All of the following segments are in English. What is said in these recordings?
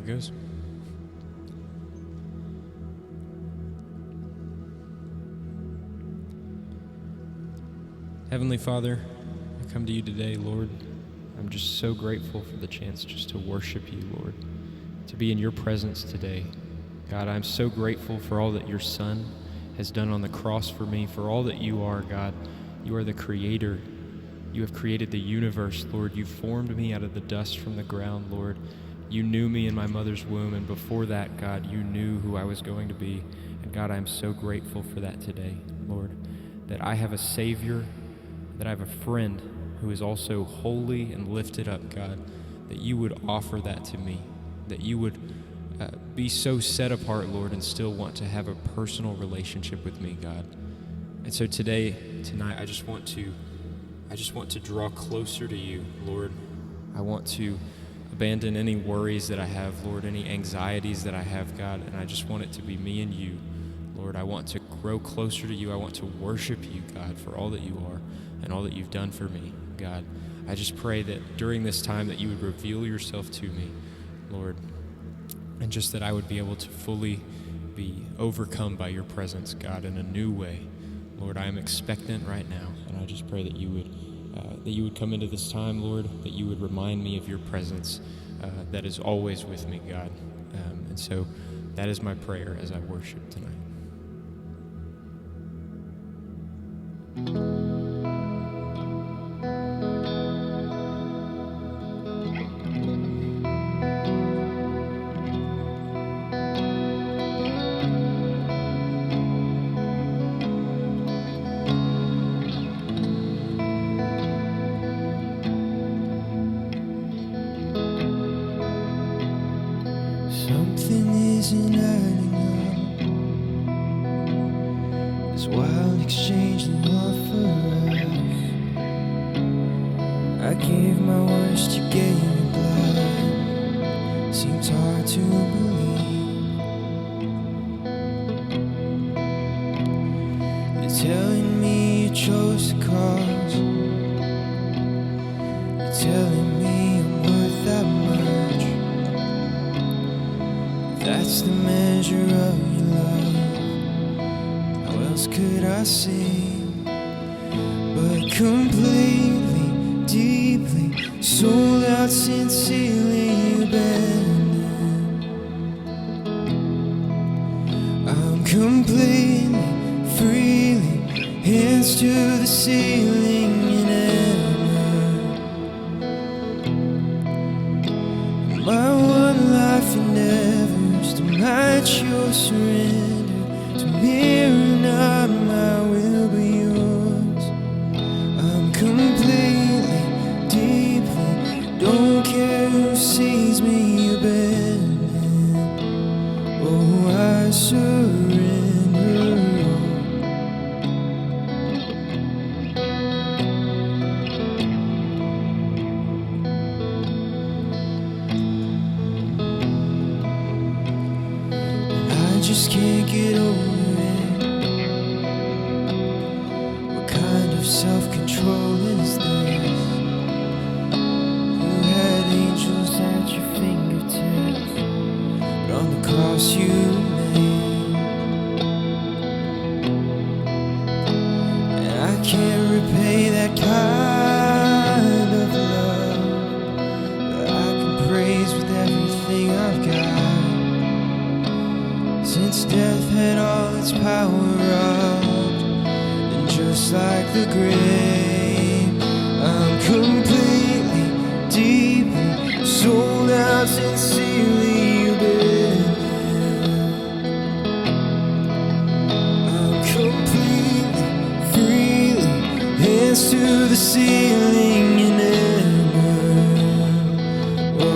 it goes. Heavenly Father, I come to you today, Lord. I'm just so grateful for the chance just to worship you, Lord, to be in your presence today. God, I'm so grateful for all that your Son has done on the cross for me, for all that you are, God. You are the Creator. You have created the universe, Lord. You formed me out of the dust from the ground, Lord. You knew me in my mother's womb, and before that, God, you knew who I was going to be. And God, I'm so grateful for that today, Lord, that I have a Savior, that I have a friend who is also holy and lifted up, God, that you would offer that to me, that you would be so set apart, Lord, and still want to have a personal relationship with me, God. And so tonight, I just want to draw closer to you, Lord. I want to abandon any worries that I have, Lord, any anxieties that I have, God, and I just want it to be me and you, Lord. I want to grow closer to you. I want to worship you, God, for all that you are and all that you've done for me, God. I just pray that during this time that you would reveal yourself to me, Lord, and just that I would be able to fully be overcome by your presence, God, in a new way. Lord, I am expectant right now, and I just pray that you would come into this time, Lord, that you would remind me of your presence that is always with me, God. And so that is my prayer as I worship tonight. Something isn't adding up. This wild exchange they offer us. I gave my worst, you gave me blood. Seems hard to believe. You're telling me you chose the cause. You're telling me I'm worth that much. That's the measure of your love. How else could I sing? But completely, deeply, sold out, sincerely abandoned. I'm completely, freely, hands to the ceiling enamored. My one life endeavors to match your surrender, to mirror not my will but yours. I'm completely, deeply, don't care who sees me abandoned. Oh, I surrender all. I just can't get over it. What kind of self-control is this? You had angels at your fingertips, but on the cross you made. And I can't repay that kind of love, but I can praise with everything I've got. Since death had all its power robbed, and just like the grave, I'm completely, deeply, sold out, sincerely abandoned. I'm completely, freely, hands to the ceiling enamored. Oh,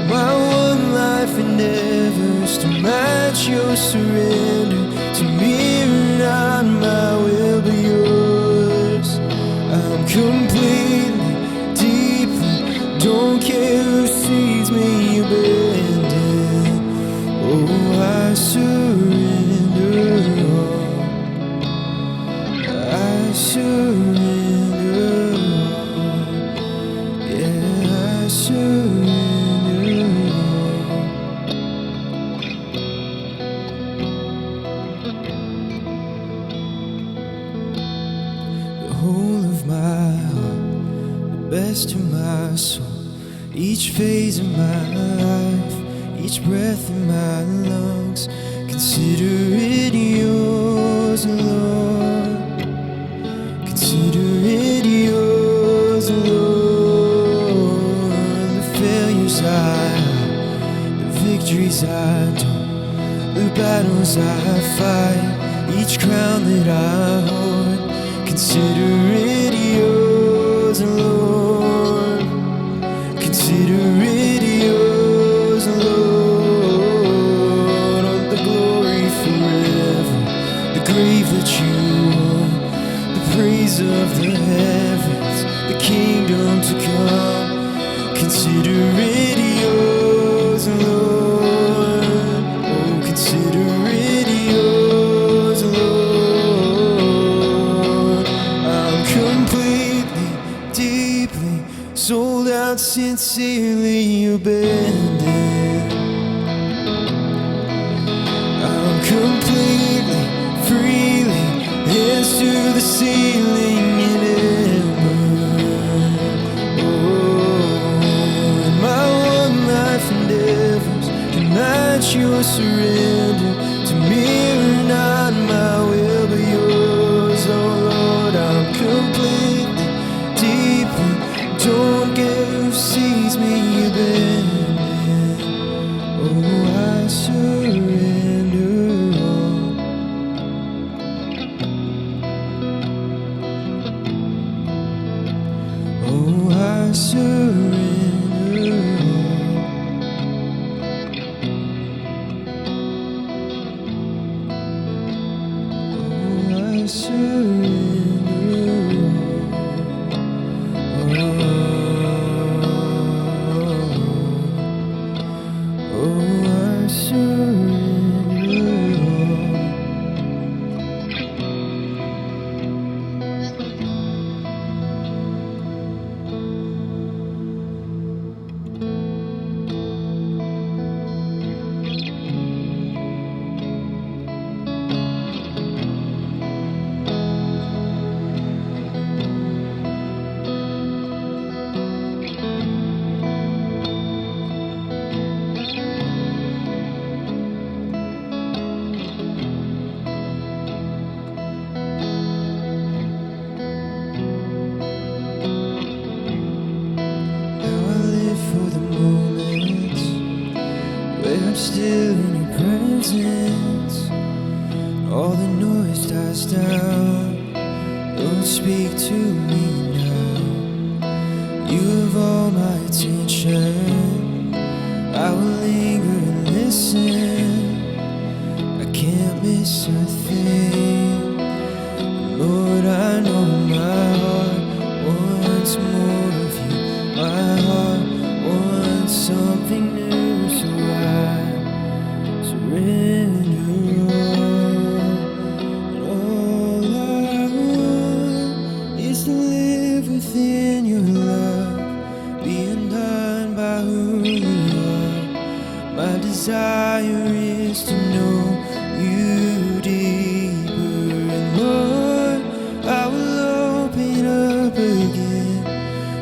my one life endeavors to match your surrender, to mirror not my will but yours. I'm completely, deeply, don't care who sees me abandoned. Oh, I surrender all. I surrender all. Yeah, I surrender all. whole of my heart, the best of my soul. Each phase of my life, each breath in my lungs, consider it yours, Lord. Consider it yours, Lord. The failures I have, the victories I don't, the battles I fight, each crown that I hold, consider it yours, Lord. Consider it yours, Lord. All the glory forever, the grave that you won, the praise of the heavens, the kingdom to come. Consider it yours, Lord. Oh, consider it yours, Lord. I'm completely, deeply sold out, sincerely abandoned. I'm completely, freely, hands to the ceiling in heaven. Oh, and my one life endeavors can match your surrender to mirror not my will but yours. Oh Lord, I'm completely, deeply, don't care who sees me abandoned. Oh, I surrender all. Oh, I surrender all. Oh, I surrender all. Oh, I surrender all. I'm still in your presence. All the noise dies down. Lord, speak to me now. You have all my attention. I will linger and listen. I can't miss a thing. Lord, I know my heart wants more of you. My heart wants something new, so I surrender all. And all I want is to live within your love, be undone by who you are. My desire is to know you deeper, and Lord, I will open up again,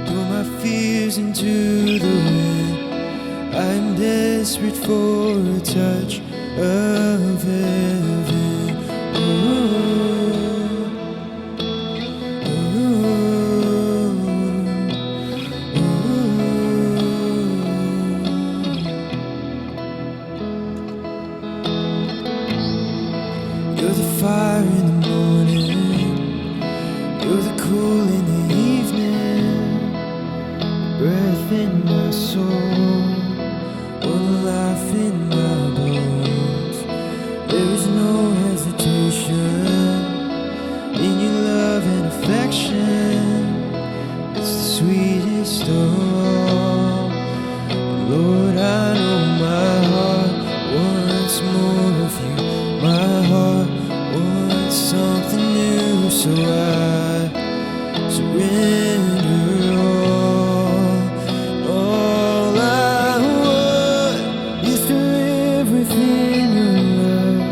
throw my fears into the wind. I'm desperate for a touch of heaven. You're the fire in the morning, you're the cool in the evening, breath in my soul, one life in my bones. There is no hesitation in your love and affection. It's the sweetest of all. Lord, I know my heart wants more of you. My heart wants something new, so I surrender all. All I want is to live within your love,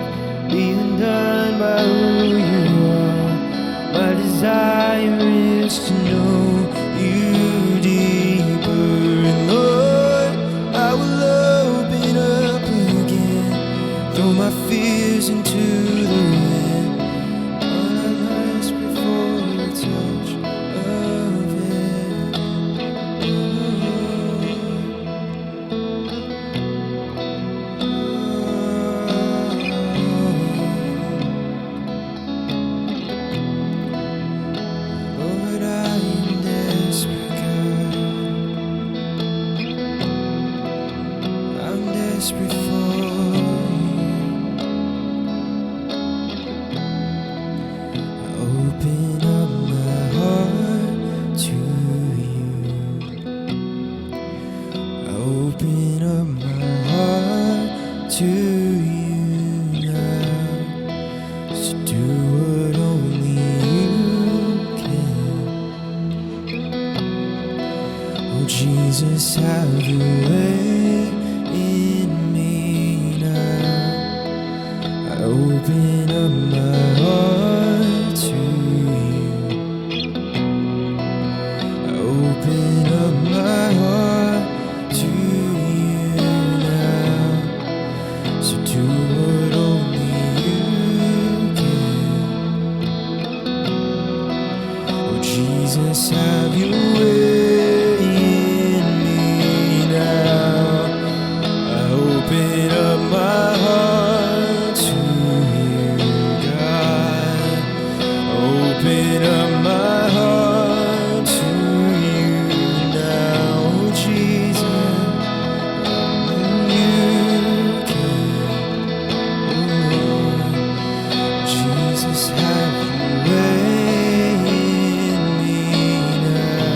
be undone by who you are. My desire Jesus, have your way in me now. I open up my heart to you. I open up my heart to you now. So do what only you can. Oh Jesus, have your way. Open up my heart to you, God. Open up my heart to you now, Jesus. Only you can, oh, Jesus, have your way in me now.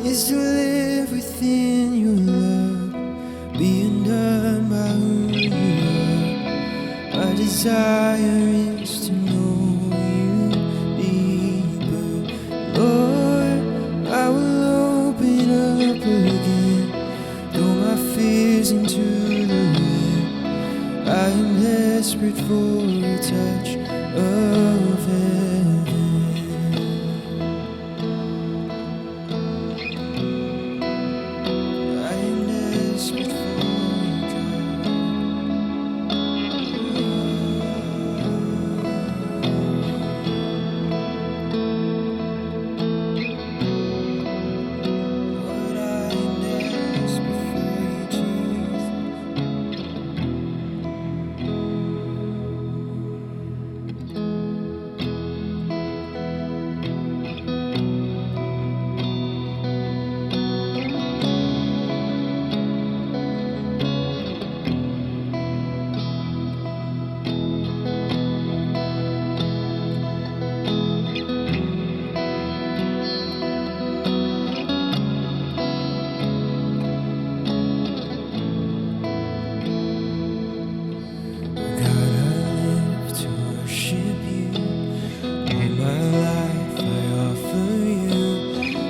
Is to live within your love, being done by who you are. My desire is to know you deeper. Lord, I will open up again, throw my fears into the wind. I am desperate for a touch of heaven.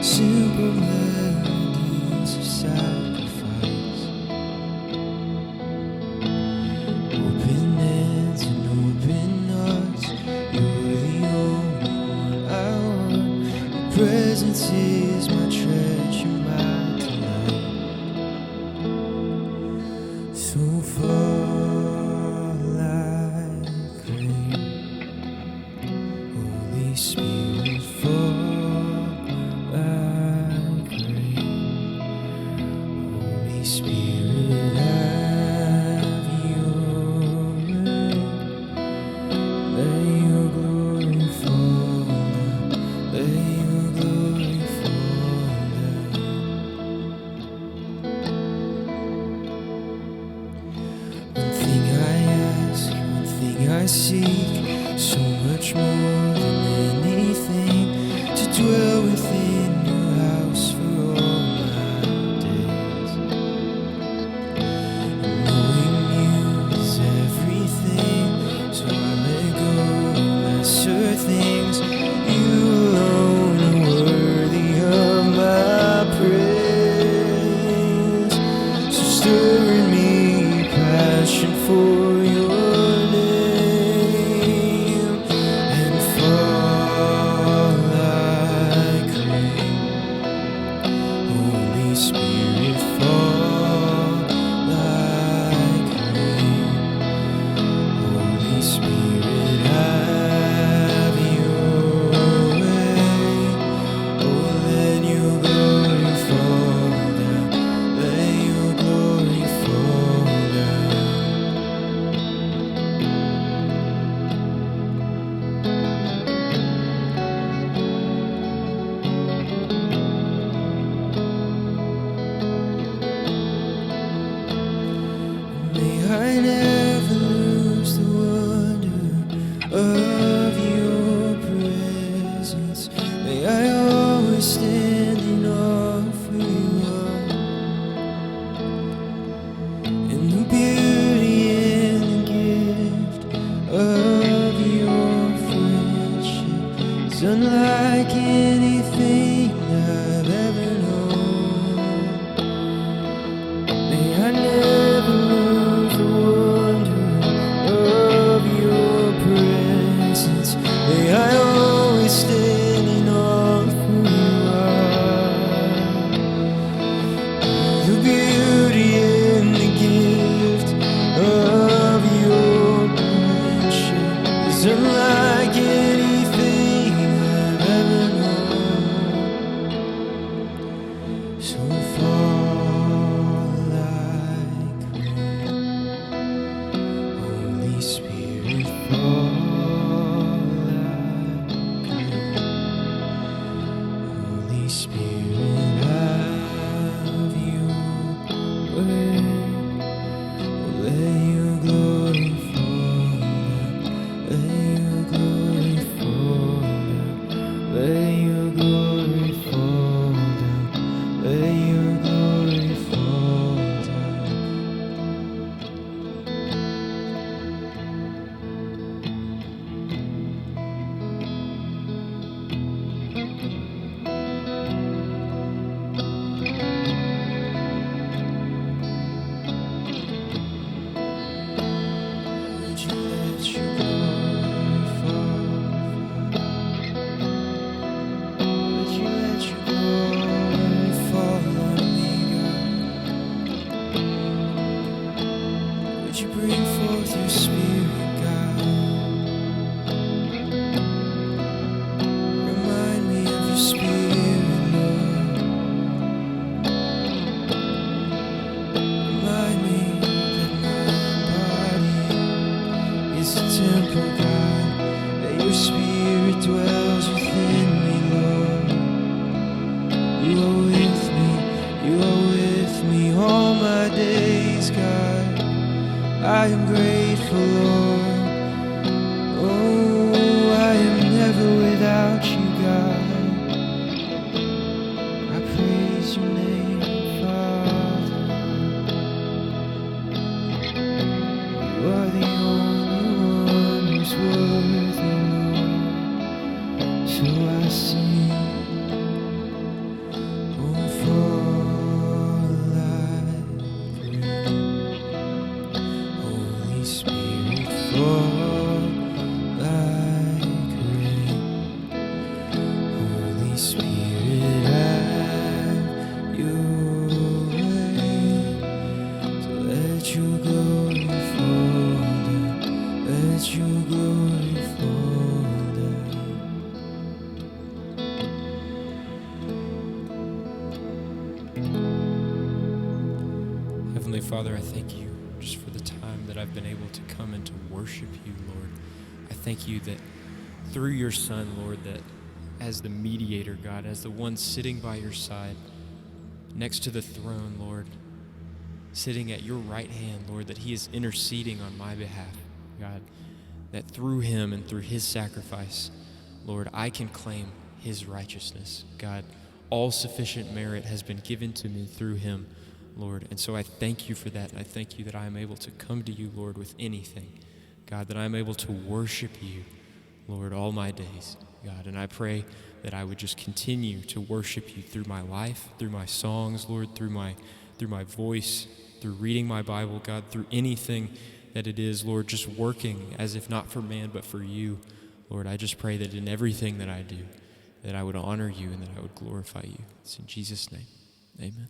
Simple melodies of sacrifice, open hands and open hearts. You're the only one I want. Your presence is my treasure, my delight. So fall like rain, Holy Spirit, fall. Spirit, have your way. Let your glory fall down. Let your glory fall down. One thing I ask, one thing I seek, so much more than anything. is unlike anything I've ever known. May I never lose the wonder of your presence. May I always stand in awe of who you are. The beauty and the gift of your friendship is unlike anything I've ever known. So fall like rain, Holy Spirit, fall like rain. Holy Spirit, have your way. Let your glory fall down. Let your glory fall down. Let your glory fall down. Let your glory fall down. Would you let your glory fall? Would you let your glory fall on me, God? Would you bring forth your spirit, God? Remind me of your spirit, Lord. Remind me that my body is a temple, God, that your spirit dwells within me, Lord. You are with me, you are with me all my days, God. I am grateful, Lord. Oh, I am never without you, God. I praise your name, Father. You are the only one who's worthy, Lord. So I sing, oh, fall like rain. Holy Spirit, fall like rain. Holy Spirit, have your way. So let your glory fall down. Let your glory fall down. Heavenly Father, I thank you just for the time that I've been able to come and to worship you, Lord. I thank you that through your Son, Lord, that as the mediator, God, as the one sitting by your side, next to the throne, Lord, sitting at your right hand, Lord, that he is interceding on my behalf, God, that through him and through his sacrifice, Lord, I can claim his righteousness, God. All sufficient merit has been given to me through him, Lord. And so I thank you for that. And I thank you that I am able to come to you, Lord, with anything. God, that I am able to worship you, Lord, all my days, God. And I pray that I would just continue to worship you through my life, through my songs, Lord, through my voice, through reading my Bible, God, through anything that it is, Lord, just working as if not for man, but for you. Lord, I just pray that in everything that I do, that I would honor you and that I would glorify you. It's in Jesus' name. Amen.